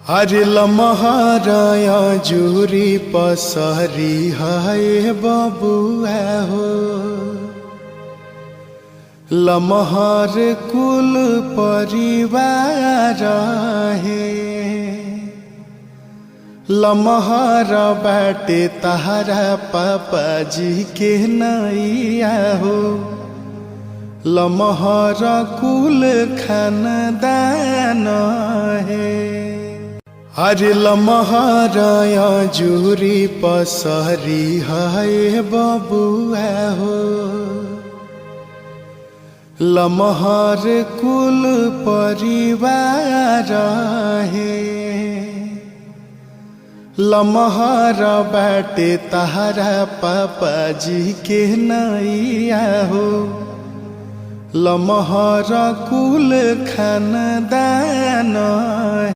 हरे लमहराया जुरी पसरी हाय बबुआ हो। लमहर कुल परिवार है। लमहर बाटे तहरा पापा जी के नैया हो। लमहर कुल खानदान है। हरे लमहराया जुरी पसरी हाय बबुआ हो। लमहर कुल परिवार है। लमहर बाटे तहरा पापा जी के नैया हो। लमहर कुल खानदान